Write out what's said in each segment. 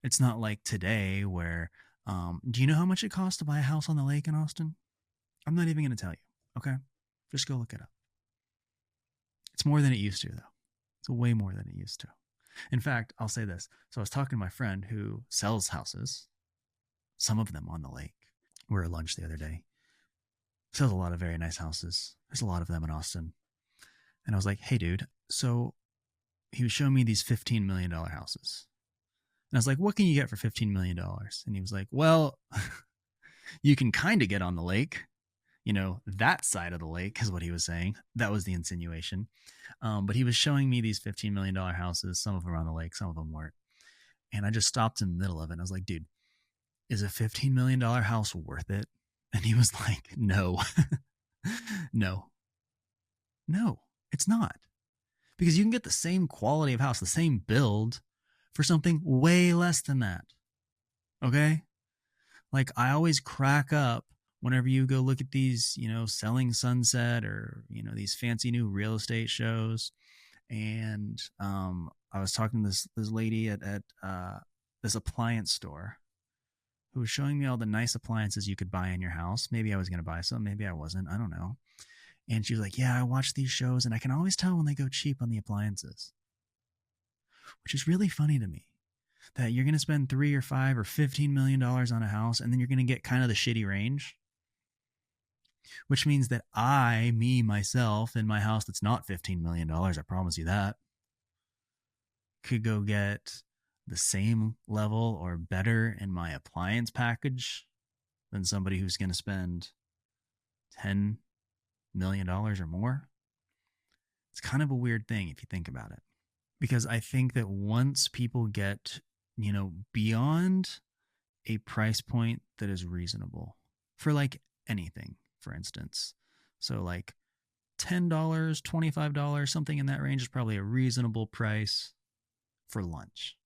It's not like today where, do you know how much it costs to buy a house on the lake in Austin? I'm not even going to tell you. Okay. Just go look it up. It's more than it used to, though. It's way more than it used to. In fact, I'll say this. So I was talking to my friend who sells houses, some of them on the lake. We were at lunch the other day. Sells a lot of very nice houses. There's a lot of them in Austin. And I was like, hey, dude. So he was showing me these $15 million houses. And I was like, what can you get for $15 million? And he was like, well, you can kind of get on the lake. That side of the lake is what he was saying. That was the insinuation. But he was showing me these $15 million houses. Some of them were on the lake, some of them weren't. And I just stopped in the middle of it. And I was like, dude, is a $15 million house worth it? And he was like, no, no, no, it's not. Because you can get the same quality of house, the same build for something way less than that. Okay? Like, I always crack up whenever you go look at these, Selling Sunset or, these fancy new real estate shows. And I was talking to this lady at this appliance store who was showing me all the nice appliances you could buy in your house. Maybe I was going to buy some, maybe I wasn't. I don't know. And she was like, yeah, I watch these shows and I can always tell when they go cheap on the appliances, which is really funny to me. That you're going to spend 3 or 5 or $15 million on a house and then you're going to get kind of the shitty range, which means that myself, in my house that's not $15 million, I promise you that, could go get the same level or better in my appliance package than somebody who's going to spend $10 million or more. It's kind of a weird thing if you think about it, because I think that once people get, beyond a price point that is reasonable for like anything, for instance, so like $10, $25, something in that range is probably a reasonable price for lunch.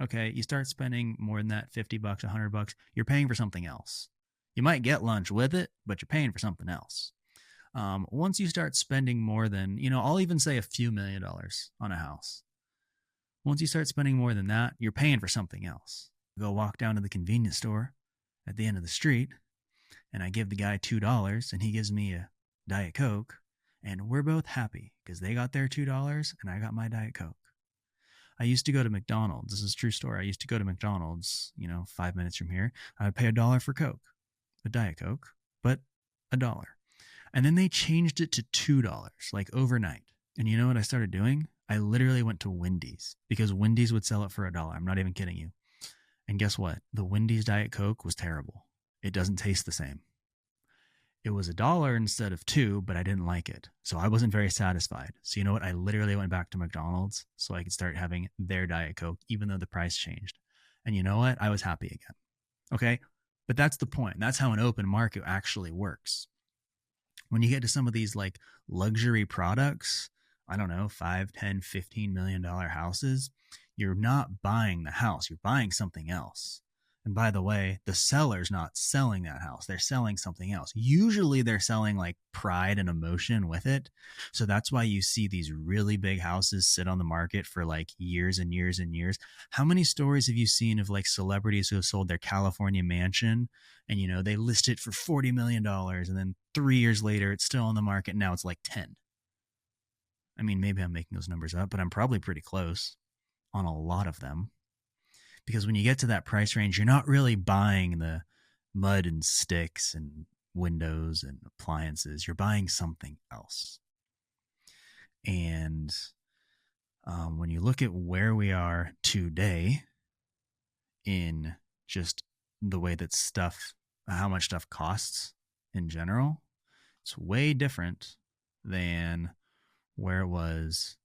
Okay, you start spending more than that, $50, $100, you're paying for something else. You might get lunch with it, but you're paying for something else. Once you start spending more than, I'll even say a few $1,000,000 on a house. Once you start spending more than that, you're paying for something else. Go walk down to the convenience store at the end of the street, and I give the guy $2, and he gives me a Diet Coke, and we're both happy because they got their $2 and I got my Diet Coke. I used to go to McDonald's. This is a true story. I used to go to McDonald's, 5 minutes from here. I would pay $1 for Coke, a Diet Coke, but $1. And then they changed it to $2, like overnight. And you know what I started doing? I literally went to Wendy's because Wendy's would sell it for $1. I'm not even kidding you. And guess what? The Wendy's Diet Coke was terrible. It doesn't taste the same. It was $1 instead of 2, but I didn't like it. So I wasn't very satisfied. So you know what? I literally went back to McDonald's so I could start having their Diet Coke, even though the price changed. And you know what? I was happy again. Okay. But that's the point. That's how an open market actually works. When you get to some of these like luxury products, I don't know, 5, 10, $15 million houses, you're not buying the house, you're buying something else. And by the way, the seller's not selling that house. They're selling something else. Usually they're selling like pride and emotion with it. So that's why you see these really big houses sit on the market for like years and years and years. How many stories have you seen of like celebrities who have sold their California mansion and, they list it for $40 million, and then 3 years later it's still on the market. Now it's like 10. I mean, maybe I'm making those numbers up, but I'm probably pretty close on a lot of them. Because when you get to that price range, you're not really buying the mud and sticks and windows and appliances. You're buying something else. And when you look at where we are today in just the way that how much stuff costs in general, it's way different than where it was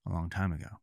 a long time ago.